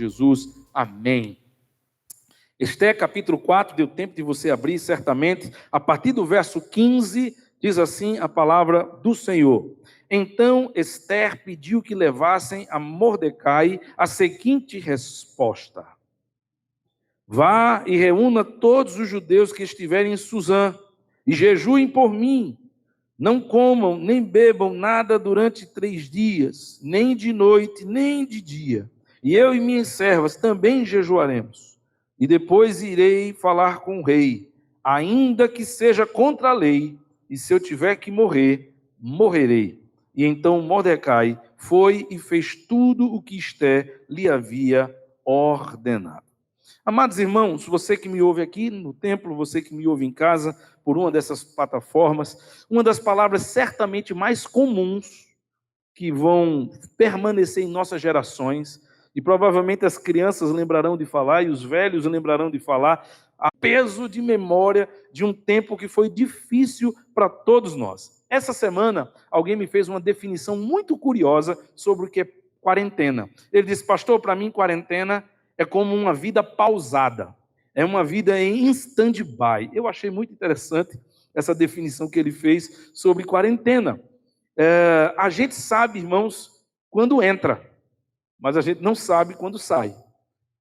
Jesus. Amém. Esté capítulo 4, deu tempo de você abrir, certamente. A partir do verso 15, diz assim a palavra do Senhor. Então Esther pediu que levassem a Mordecai a seguinte resposta: vá e reúna todos os judeus que estiverem em Suzã, e jejuem por mim. Não comam nem bebam nada durante 3 dias, nem de noite, nem de dia. E eu e minhas servas também jejuaremos. E depois irei falar com o rei, ainda que seja contra a lei, e se eu tiver que morrer, morrerei. E então Mordecai foi e fez tudo o que Esther lhe havia ordenado. Amados irmãos, você que me ouve aqui no templo, você que me ouve em casa, por uma dessas plataformas, uma das palavras certamente mais comuns que vão permanecer em nossas gerações, e provavelmente as crianças lembrarão de falar, e os velhos lembrarão de falar, a peso de memória de um tempo que foi difícil para todos nós. Essa semana, alguém me fez uma definição muito curiosa sobre o que é quarentena. Ele disse: pastor, para mim quarentena é como uma vida pausada, é uma vida em stand-by. Eu achei muito interessante essa definição que ele fez sobre quarentena. A gente sabe, irmãos, quando entra, mas a gente não sabe quando sai.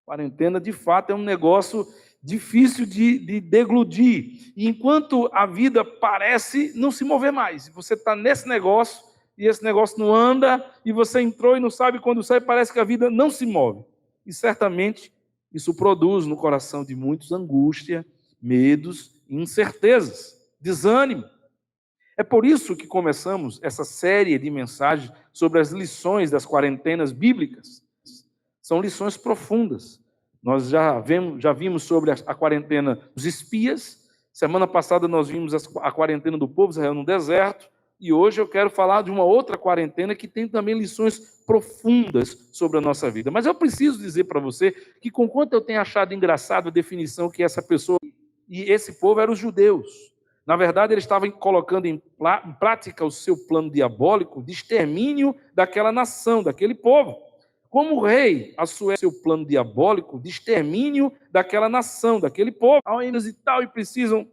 Quarentena, de fato, é um negócio difícil de deglutir. E enquanto a vida parece não se mover mais, você está nesse negócio, e esse negócio não anda, e você entrou e não sabe quando sai, parece que a vida não se move. E certamente isso produz no coração de muitos angústia, medos, incertezas, desânimo. É por isso que começamos essa série de mensagens sobre as lições das quarentenas bíblicas. São lições profundas. Nós já vimos sobre a quarentena dos espias. Semana passada nós vimos a quarentena do povo Israel no deserto. E hoje eu quero falar de uma outra quarentena que tem também lições profundas sobre a nossa vida. Mas eu preciso dizer para você que, conquanto eu tenha achado engraçado a definição que essa pessoa e esse povo eram os judeus, na verdade eles estavam colocando em prática o seu plano diabólico de extermínio daquela nação, daquele povo. Como o rei assume seu plano diabólico de extermínio daquela nação, daquele povo, e tal, e precisam.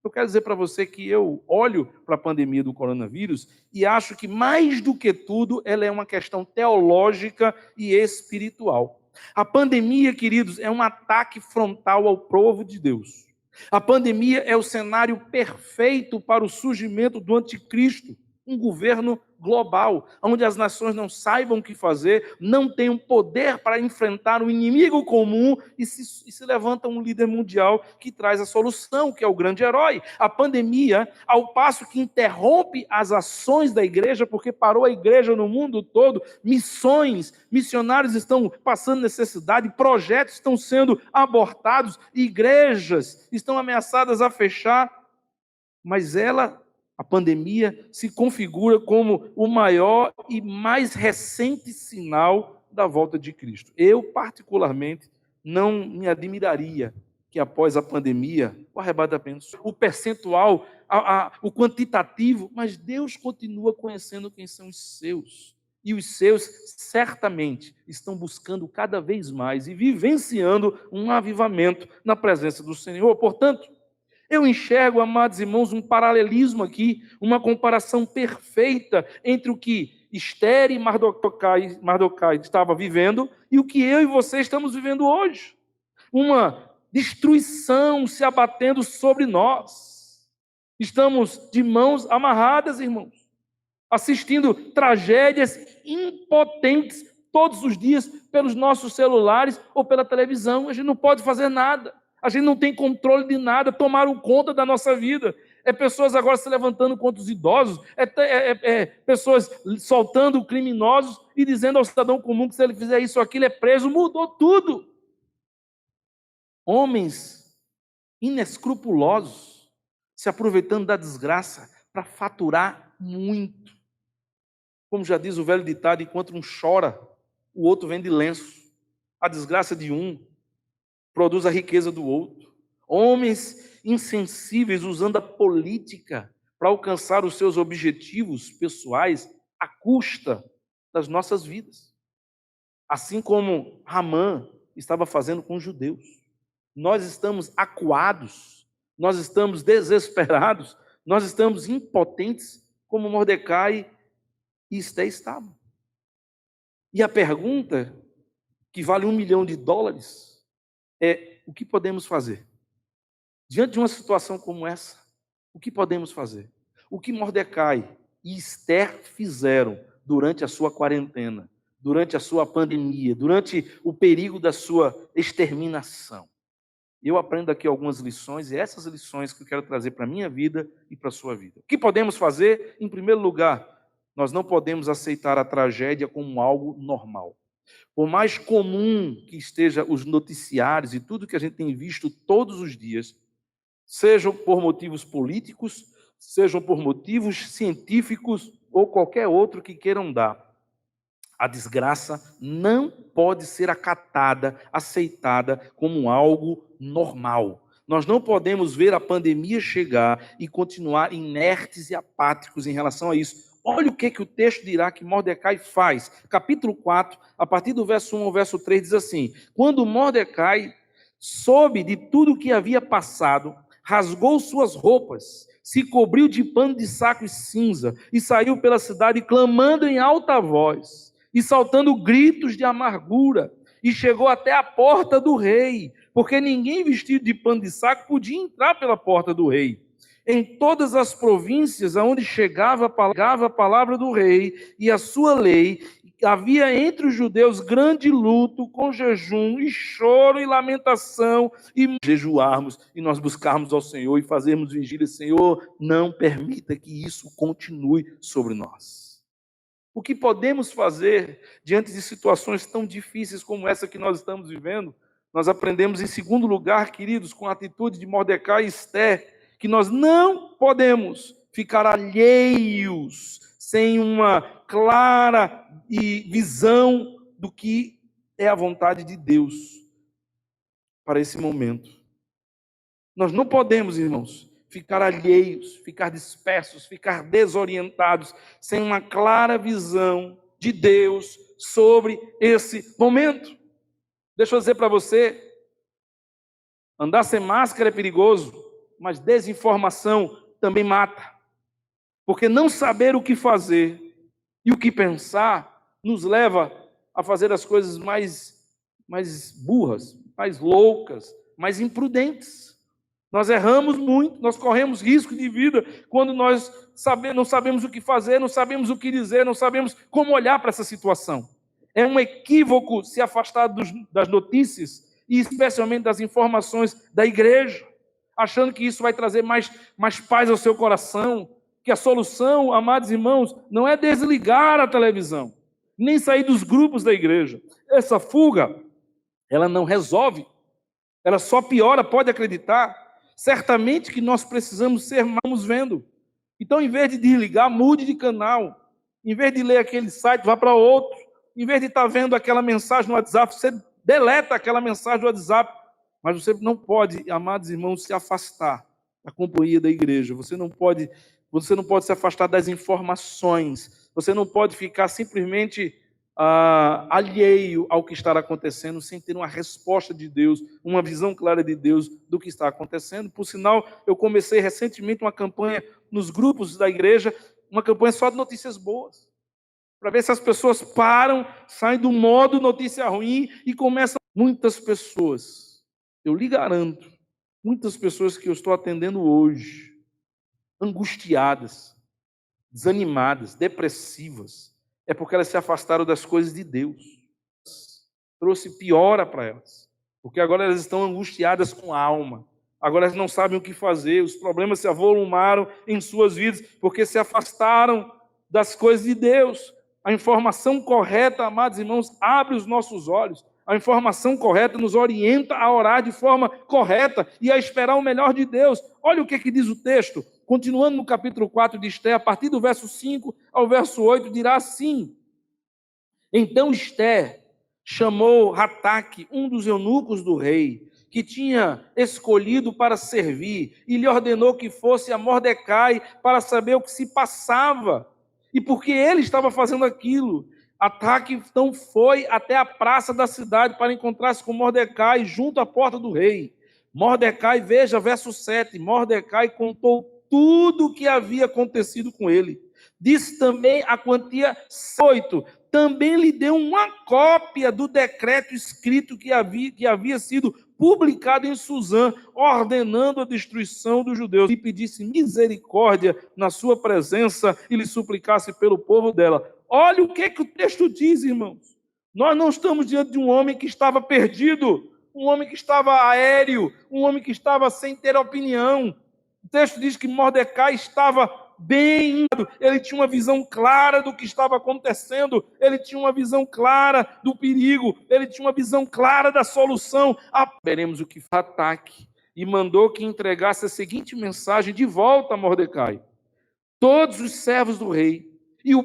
Eu quero dizer para você que eu olho para a pandemia do coronavírus e acho que, mais do que tudo, ela é uma questão teológica e espiritual. A pandemia, queridos, é um ataque frontal ao povo de Deus. A pandemia é o cenário perfeito para o surgimento do anticristo, um governo global, onde as nações não saibam o que fazer, não tenham poder para enfrentar um inimigo comum e se levanta um líder mundial que traz a solução, que é o grande herói. A pandemia, ao passo que interrompe as ações da igreja, porque parou a igreja no mundo todo, missionários estão passando necessidade, projetos estão sendo abortados, igrejas estão ameaçadas a fechar, mas a pandemia se configura como o maior e mais recente sinal da volta de Cristo. Eu, particularmente, não me admiraria que após a pandemia, o arrebatamento, o percentual, o quantitativo, mas Deus continua conhecendo quem são os seus. E os seus, certamente, estão buscando cada vez mais e vivenciando um avivamento na presença do Senhor. Portanto, eu enxergo, amados irmãos, um paralelismo aqui, uma comparação perfeita entre o que Esther e Mardocai estavam vivendo e o que eu e você estamos vivendo hoje. Uma destruição se abatendo sobre nós. Estamos de mãos amarradas, irmãos, assistindo tragédias impotentes todos os dias pelos nossos celulares ou pela televisão. A gente não pode fazer nada. A gente não tem controle de nada, tomaram conta da nossa vida. É pessoas agora se levantando contra os idosos, pessoas soltando criminosos e dizendo ao cidadão comum que se ele fizer isso ou aquilo é preso. Mudou tudo. Homens inescrupulosos se aproveitando da desgraça para faturar muito. Como já diz o velho ditado, enquanto um chora, o outro vende lenço. A desgraça de um produz a riqueza do outro. Homens insensíveis usando a política para alcançar os seus objetivos pessoais à custa das nossas vidas. assim como Ramã estava fazendo com os judeus. Nós estamos acuados, nós estamos desesperados, nós estamos impotentes, como Mordecai e Esté estavam. E a pergunta, que vale $1 milhão, é: o que podemos fazer? Diante de uma situação como essa, o que podemos fazer? O que Mordecai e Esther fizeram durante a sua quarentena, durante a sua pandemia, durante o perigo da sua exterminação? Eu aprendo aqui algumas lições, e essas lições que eu quero trazer para a minha vida e para a sua vida. O que podemos fazer? Em primeiro lugar, nós não podemos aceitar a tragédia como algo normal. Por mais comum que esteja os noticiários e tudo que a gente tem visto todos os dias, sejam por motivos políticos, sejam por motivos científicos ou qualquer outro que queiram dar, a desgraça não pode ser acatada, aceitada como algo normal. Nós não podemos ver a pandemia chegar e continuar inertes e apáticos em relação a isso. Olha o que o texto dirá que Mordecai faz. Capítulo 4, a partir do verso 1 ao verso 3, diz assim: quando Mordecai soube de tudo o que havia passado, rasgou suas roupas, se cobriu de pano de saco e cinza, e saiu pela cidade clamando em alta voz, e saltando gritos de amargura, e chegou até a porta do rei, porque ninguém vestido de pano de saco podia entrar pela porta do rei. Em todas as províncias aonde chegava a palavra do rei e a sua lei, havia entre os judeus grande luto, com jejum e choro e lamentação, e jejuarmos, e nós buscarmos ao Senhor e fazermos vigília. Senhor, não permita que isso continue sobre nós. O que podemos fazer diante de situações tão difíceis como essa que nós estamos vivendo? Nós aprendemos, em segundo lugar, queridos, com a atitude de Mordecai e Esther, que nós não podemos ficar alheios, sem uma clara visão do que é a vontade de Deus para esse momento. Nós não podemos, irmãos, ficar alheios, ficar dispersos, ficar desorientados, sem uma clara visão de Deus sobre esse momento. Deixa eu dizer para você, andar sem máscara é perigoso, mas desinformação também mata. Porque não saber o que fazer e o que pensar nos leva a fazer as coisas mais burras, mais loucas, mais imprudentes. Nós erramos muito, nós corremos risco de vida quando nós não sabemos o que fazer, não sabemos o que dizer, não sabemos como olhar para essa situação. É um equívoco se afastar das notícias e especialmente das informações da igreja, achando que isso vai trazer mais paz ao seu coração, que a solução, amados irmãos, não é desligar a televisão, nem sair dos grupos da igreja. Essa fuga, ela não resolve, ela só piora, pode acreditar. Certamente que nós precisamos ser mais vendo. Então, em vez de desligar, mude de canal. Em vez de ler aquele site, vá para outro. Em vez de estar vendo aquela mensagem no WhatsApp, você deleta aquela mensagem do WhatsApp. Mas você não pode, amados irmãos, se afastar da companhia da igreja. Você não pode se afastar das informações. Você não pode ficar simplesmente alheio ao que está acontecendo, sem ter uma resposta de Deus, uma visão clara de Deus do que está acontecendo. Por sinal, eu comecei recentemente uma campanha nos grupos da igreja, uma campanha só de notícias boas, para ver se as pessoas param, saem do modo notícia ruim e começam. Muitas pessoas, eu lhe garanto, muitas pessoas que eu estou atendendo hoje, angustiadas, desanimadas, depressivas, é porque elas se afastaram das coisas de Deus. Trouxe piora para elas, porque agora elas estão angustiadas com a alma, agora elas não sabem o que fazer, os problemas se avolumaram em suas vidas, porque se afastaram das coisas de Deus. A informação correta, amados irmãos, abre os nossos olhos. A informação correta nos orienta a orar de forma correta e a esperar o melhor de Deus. Olha o que diz o texto. Continuando no capítulo 4 de Esther, a partir do verso 5 ao verso 8, dirá assim: então Esther chamou Rataque, um dos eunucos do rei, que tinha escolhido para servir, e lhe ordenou que fosse a Mordecai para saber o que se passava e por que ele estava fazendo aquilo. Ataque então foi até a praça da cidade para encontrar-se com Mordecai junto à porta do rei. Mordecai, veja, verso 7, Mordecai contou tudo o que havia acontecido com ele. Disse também a quantia 8. Também lhe deu uma cópia do decreto escrito que havia sido publicado em Suzã, ordenando a destruição dos judeus, e pedisse misericórdia na sua presença e lhe suplicasse pelo povo dela. Olha o que o texto diz, irmãos. Nós não estamos diante de um homem que estava perdido, um homem que estava aéreo, um homem que estava sem ter opinião. O texto diz que Mordecai estava bem, ele tinha uma visão clara do que estava acontecendo, ele tinha uma visão clara do perigo, ele tinha uma visão clara da solução. Veremos o que foi ataque. E mandou que entregasse a seguinte mensagem de volta a Mordecai: todos os servos do rei e o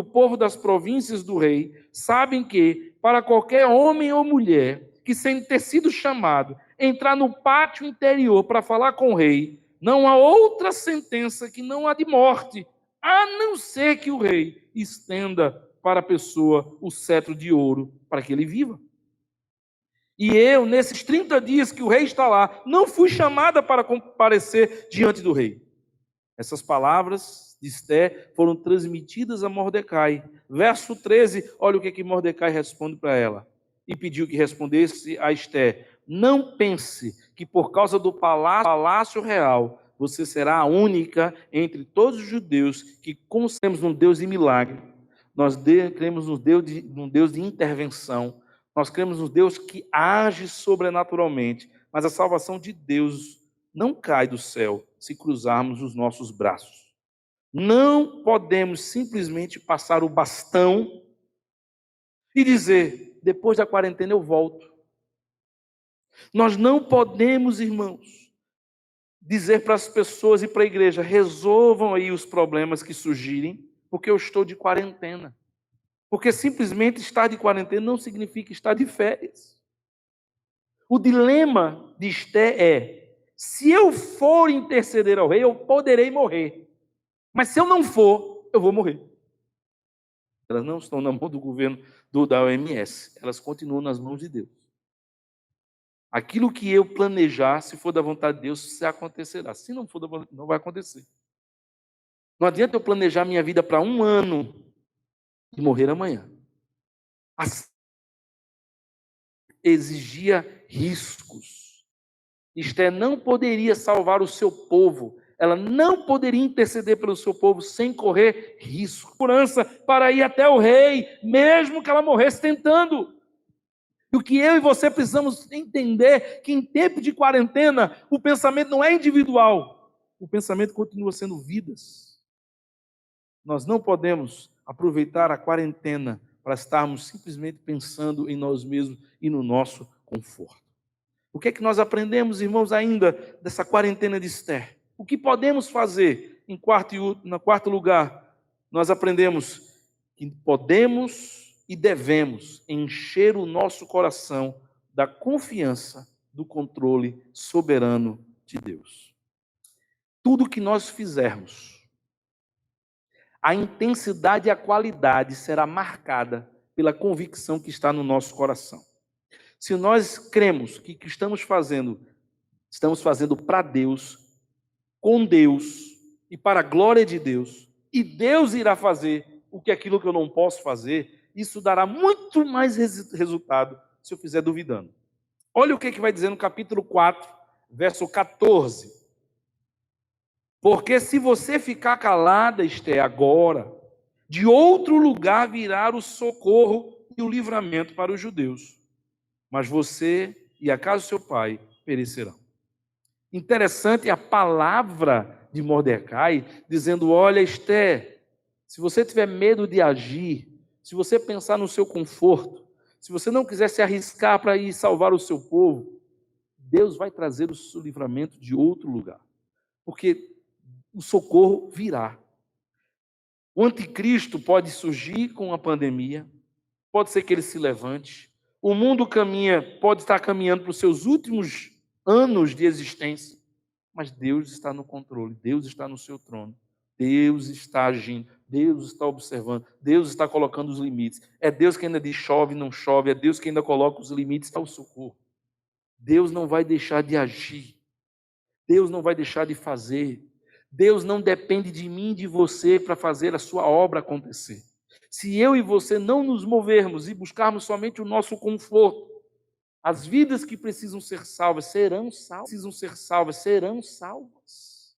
povo das províncias do rei sabem que, para qualquer homem ou mulher que, sem ter sido chamado, entrar no pátio interior para falar com o rei, não há outra sentença que não a de morte, a não ser que o rei estenda para a pessoa o cetro de ouro para que ele viva. E eu, nesses 30 dias que o rei está lá, não fui chamada para comparecer diante do rei. Essas palavras de Esté foram transmitidas a Mordecai. Verso 13, olha o que Mordecai responde para ela. E pediu que respondesse a Esté: não pense que por causa do palácio real você será a única entre todos os judeus que conhecemos um Deus de milagre. Nós cremos num Deus de intervenção. Nós cremos num Deus que age sobrenaturalmente. Mas a salvação de Deus não cai do céu se cruzarmos os nossos braços. Não podemos simplesmente passar o bastão e dizer: depois da quarentena eu volto. Nós não podemos, irmãos, dizer para as pessoas e para a igreja: resolvam aí os problemas que surgirem, porque eu estou de quarentena. Porque simplesmente estar de quarentena não significa estar de férias. O dilema de Esté é: se eu for interceder ao rei, eu poderei morrer. Mas se eu não for, eu vou morrer. Elas não estão na mão do governo da OMS. Elas continuam nas mãos de Deus. Aquilo que eu planejar, se for da vontade de Deus, se acontecerá. Se não for, não vai acontecer. Não adianta eu planejar minha vida para 1 ano e morrer amanhã. Exigia riscos. Esté não poderia salvar o seu povo. Ela não poderia interceder pelo seu povo sem correr risco. Segurança para ir até o rei, mesmo que ela morresse tentando. E o que eu e você precisamos entender, que em tempo de quarentena, o pensamento não é individual. O pensamento continua sendo vidas. Nós não podemos aproveitar a quarentena para estarmos simplesmente pensando em nós mesmos e no nosso conforto. O que é que nós aprendemos, irmãos, ainda dessa quarentena de Esté? O que podemos fazer? Em quarto lugar, nós aprendemos que podemos e devemos encher o nosso coração da confiança do controle soberano de Deus. Tudo que nós fizermos, a intensidade e a qualidade será marcada pela convicção que está no nosso coração. Se nós cremos que estamos fazendo para Deus, com Deus e para a glória de Deus, e Deus irá fazer aquilo que eu não posso fazer, isso dará muito mais resultado se eu fizer duvidando. Olha o que vai dizer no capítulo 4, verso 14. Porque se você ficar calada, Esté, agora, de outro lugar virá o socorro e o livramento para os judeus. Mas você e a casa do seu pai perecerão. Interessante a palavra de Mordecai, dizendo: olha, Esté, se você tiver medo de agir, se você pensar no seu conforto, se você não quiser se arriscar para ir salvar o seu povo, Deus vai trazer o seu livramento de outro lugar. Porque o socorro virá. O anticristo pode surgir com a pandemia, pode ser que ele se levante, o mundo pode estar caminhando para os seus últimos anos de existência, mas Deus está no controle, Deus está no seu trono. Deus está agindo, Deus está observando, Deus está colocando os limites. É Deus que ainda diz chove, não chove, é Deus que ainda coloca os limites ao socorro. Deus não vai deixar de agir, Deus não vai deixar de fazer. Deus não depende de mim e de você para fazer a sua obra acontecer. Se eu e você não nos movermos e buscarmos somente o nosso conforto, as vidas que precisam ser salvas serão salvas. Precisam ser salvas, serão salvas.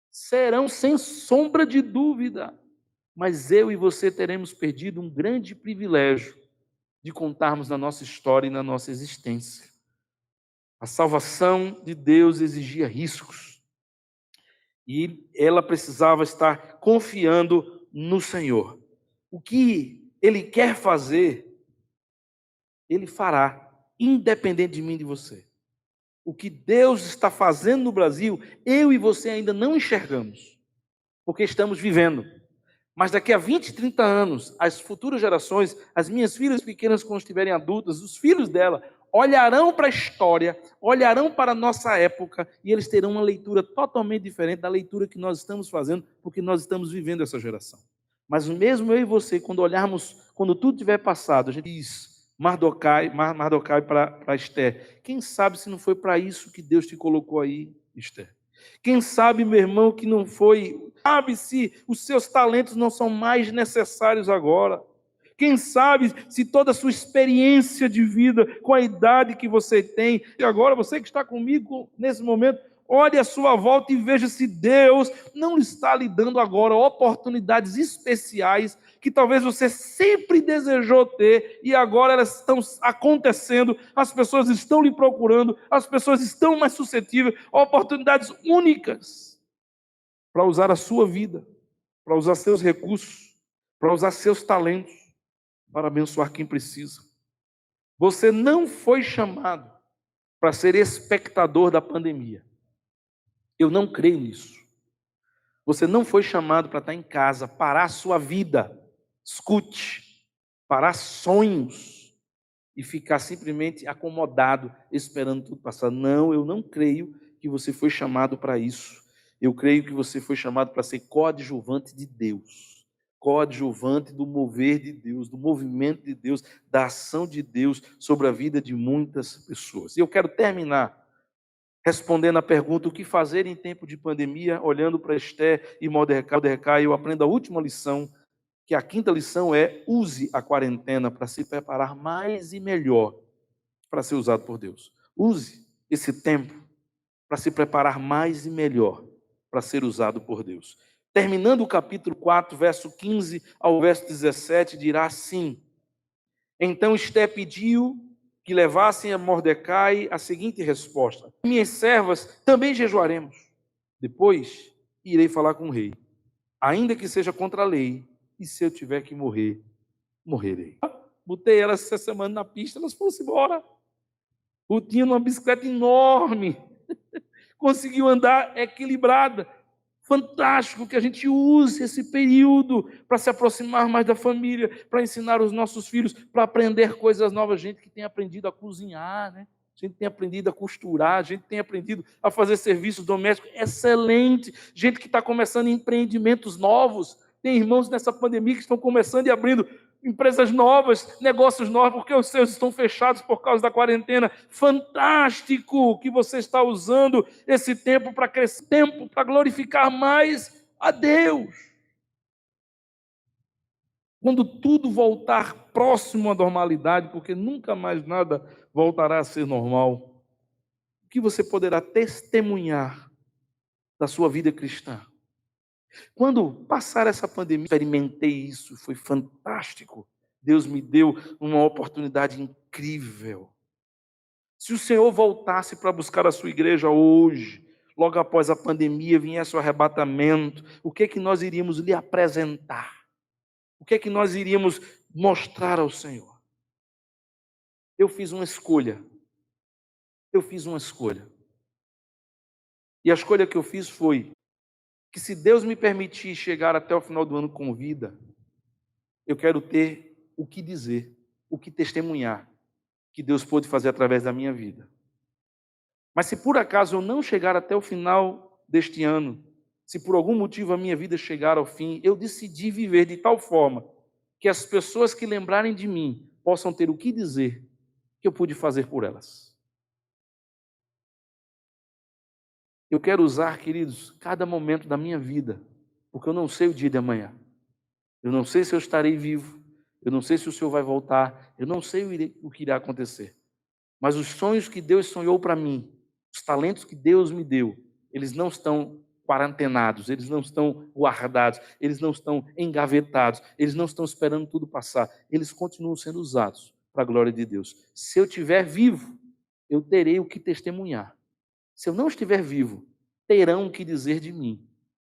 Serão sem sombra de dúvida. Mas eu e você teremos perdido um grande privilégio de contarmos na nossa história e na nossa existência. A salvação de Deus exigia riscos. E ela precisava estar confiando no Senhor. O que Ele quer fazer, Ele fará, independente de mim e de você. O que Deus está fazendo no Brasil, eu e você ainda não enxergamos, porque estamos vivendo. Mas daqui a 20, 30 anos, as futuras gerações, as minhas filhas pequenas, quando estiverem adultas, os filhos dela, olharão para a história, olharão para a nossa época, e eles terão uma leitura totalmente diferente da leitura que nós estamos fazendo, porque nós estamos vivendo essa geração. Mas mesmo eu e você, quando olharmos, quando tudo tiver passado, a gente diz, Mardokai para Esther, quem sabe se não foi para isso que Deus te colocou aí, Esther? Quem sabe, meu irmão, que não foi, sabe se os seus talentos não são mais necessários agora? Quem sabe se toda a sua experiência de vida, com a idade que você tem, e agora você que está comigo nesse momento, olhe à sua volta e veja se Deus não está lhe dando agora oportunidades especiais que talvez você sempre desejou ter e agora elas estão acontecendo, as pessoas estão lhe procurando, as pessoas estão mais suscetíveis, oportunidades únicas para usar a sua vida, para usar seus recursos, para usar seus talentos, para abençoar quem precisa. Você não foi chamado para ser espectador da pandemia. Eu não creio nisso. Você não foi chamado para estar em casa, parar a sua vida. Escute, parar sonhos e ficar simplesmente acomodado, esperando tudo passar. Não, eu não creio que você foi chamado para isso. Eu creio que você foi chamado para ser coadjuvante de Deus. Coadjuvante do mover de Deus, do movimento de Deus, da ação de Deus sobre a vida de muitas pessoas. E eu quero terminar respondendo a pergunta, o que fazer em tempo de pandemia, olhando para Esther e Mordecai, eu aprendo a última lição, que a quinta lição é, use a quarentena para se preparar mais e melhor para ser usado por Deus. Use esse tempo para se preparar mais e melhor para ser usado por Deus. Terminando o capítulo 4, verso 15 ao verso 17, dirá assim, então Esther pediu que levassem a Mordecai a seguinte resposta, minhas servas também jejuaremos, depois irei falar com o rei, ainda que seja contra a lei, e se eu tiver que morrer, morrerei. Botei elas essa semana na pista, elas foram-se embora. Tinha uma bicicleta enorme, conseguiu andar equilibrada. Fantástico que a gente use esse período para se aproximar mais da família, para ensinar os nossos filhos, para aprender coisas novas. Gente que tem aprendido a cozinhar, né? Gente que tem aprendido a costurar, gente que tem aprendido a fazer serviços domésticos. Excelente! Gente que está começando empreendimentos novos. Tem irmãos nessa pandemia que estão começando e abrindo empresas novas, negócios novos, porque os seus estão fechados por causa da quarentena. Fantástico que você está usando esse tempo para crescer, tempo para glorificar mais a Deus. Quando tudo voltar próximo à normalidade, porque nunca mais nada voltará a ser normal, o que você poderá testemunhar da sua vida cristã? Quando passar essa pandemia, experimentei isso, foi fantástico. Deus me deu uma oportunidade incrível. Se o Senhor voltasse para buscar a sua igreja hoje, logo após a pandemia viesse o arrebatamento, o que é que nós iríamos lhe apresentar? O que é que nós iríamos mostrar ao Senhor? Eu fiz uma escolha. Eu fiz uma escolha. E a escolha que eu fiz foi que se Deus me permitir chegar até o final do ano com vida, eu quero ter o que dizer, o que testemunhar, que Deus pôde fazer através da minha vida. Mas se por acaso eu não chegar até o final deste ano, se por algum motivo a minha vida chegar ao fim, eu decidi viver de tal forma que as pessoas que lembrarem de mim possam ter o que dizer que eu pude fazer por elas. Eu quero usar, queridos, cada momento da minha vida, porque eu não sei o dia de amanhã. Eu não sei se eu estarei vivo, eu não sei se o Senhor vai voltar, eu não sei o que irá acontecer. Mas os sonhos que Deus sonhou para mim, os talentos que Deus me deu, eles não estão quarantenados, eles não estão guardados, eles não estão engavetados, eles não estão esperando tudo passar, eles continuam sendo usados para a glória de Deus. Se eu estiver vivo, eu terei o que testemunhar. Se eu não estiver vivo, terão o que dizer de mim,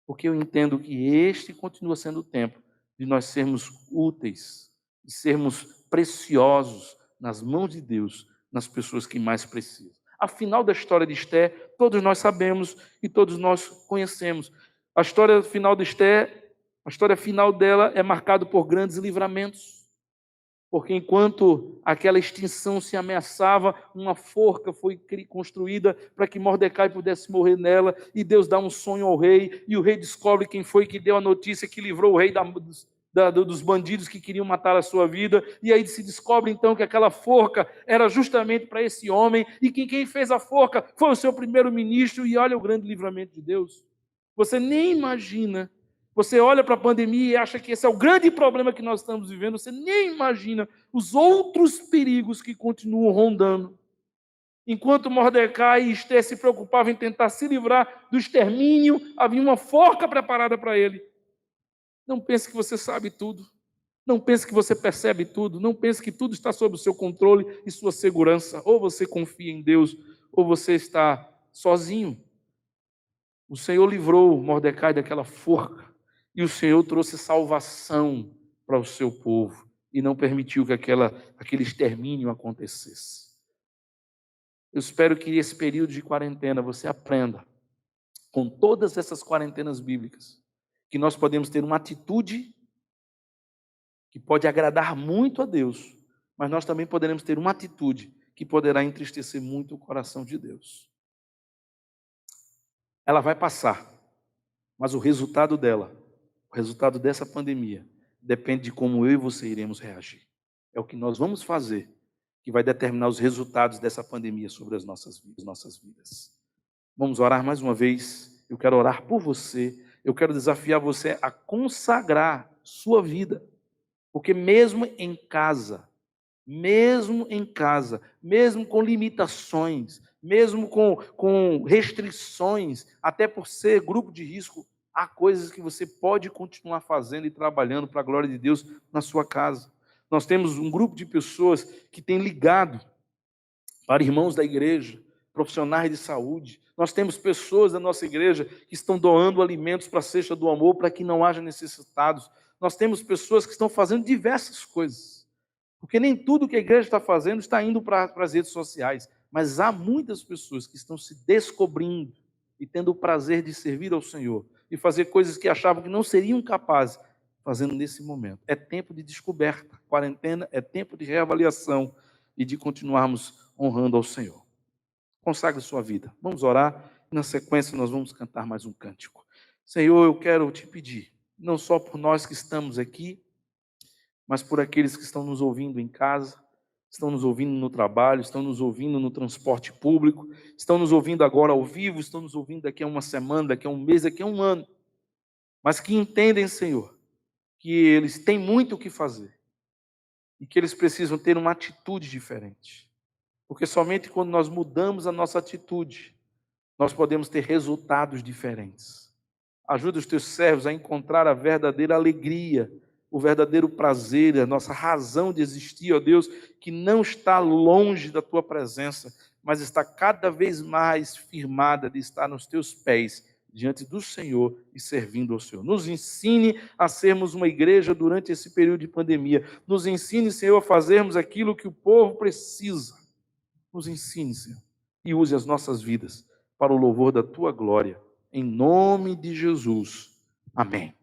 porque eu entendo que este continua sendo o tempo de nós sermos úteis, de sermos preciosos nas mãos de Deus, nas pessoas que mais precisam. Afinal da história de Esté, todos nós sabemos e todos nós conhecemos. A história final de Esté, a história final dela é marcada por grandes livramentos. Porque enquanto aquela extinção se ameaçava, uma forca foi construída para que Mordecai pudesse morrer nela, e Deus dá um sonho ao rei, e o rei descobre quem foi que deu a notícia que livrou o rei dos bandidos que queriam matar a sua vida, e aí se descobre então que aquela forca era justamente para esse homem, e que quem fez a forca foi o seu primeiro-ministro, e olha o grande livramento de Deus. Você nem imagina. Você olha para a pandemia e acha que esse é o grande problema que nós estamos vivendo. Você nem imagina os outros perigos que continuam rondando. Enquanto Mordecai e Esther se preocupavam em tentar se livrar do extermínio, havia uma forca preparada para ele. Não pense que você sabe tudo. Não pense que você percebe tudo. Não pense que tudo está sob o seu controle e sua segurança. Ou você confia em Deus, ou você está sozinho. O Senhor livrou Mordecai daquela forca. E o Senhor trouxe salvação para o seu povo e não permitiu que aquele extermínio acontecesse. Eu espero que esse período de quarentena você aprenda, com todas essas quarentenas bíblicas, que nós podemos ter uma atitude que pode agradar muito a Deus, mas nós também poderemos ter uma atitude que poderá entristecer muito o coração de Deus. Ela vai passar, mas o resultado dela, o resultado dessa pandemia, depende de como eu e você iremos reagir. É o que nós vamos fazer que vai determinar os resultados dessa pandemia sobre as nossas vidas. Vamos orar mais uma vez. Eu quero orar por você. Eu quero desafiar você a consagrar sua vida. Porque mesmo em casa, mesmo com limitações, mesmo com restrições, até por ser grupo de risco, há coisas que você pode continuar fazendo e trabalhando para a glória de Deus na sua casa. Nós temos um grupo de pessoas que tem ligado para irmãos da igreja, profissionais de saúde. Nós temos pessoas da nossa igreja que estão doando alimentos para a cesta do amor, para que não haja necessitados. Nós temos pessoas que estão fazendo diversas coisas. Porque nem tudo que a igreja está fazendo está indo para as redes sociais. Mas há muitas pessoas que estão se descobrindo e tendo o prazer de servir ao Senhor e fazer coisas que achavam que não seriam capazes, fazendo nesse momento. É tempo de descoberta. Quarentena é tempo de reavaliação e de continuarmos honrando ao Senhor. Consagre sua vida. Vamos orar. Na sequência, nós vamos cantar mais um cântico. Senhor, eu quero te pedir, não só por nós que estamos aqui, mas por aqueles que estão nos ouvindo em casa, estão nos ouvindo no trabalho, estão nos ouvindo no transporte público, estão nos ouvindo agora ao vivo, estão nos ouvindo daqui a uma semana, daqui a um mês, daqui a um ano, mas que entendem, Senhor, que eles têm muito o que fazer e que eles precisam ter uma atitude diferente. Porque somente quando nós mudamos a nossa atitude, nós podemos ter resultados diferentes. Ajuda os teus servos a encontrar a verdadeira alegria, o verdadeiro prazer, a nossa razão de existir, ó Deus, que não está longe da tua presença, mas está cada vez mais firmada de estar nos teus pés, diante do Senhor e servindo ao Senhor. Nos ensine a sermos uma igreja durante esse período de pandemia. Nos ensine, Senhor, a fazermos aquilo que o povo precisa. Nos ensine, Senhor, e use as nossas vidas para o louvor da tua glória. Em nome de Jesus. Amém.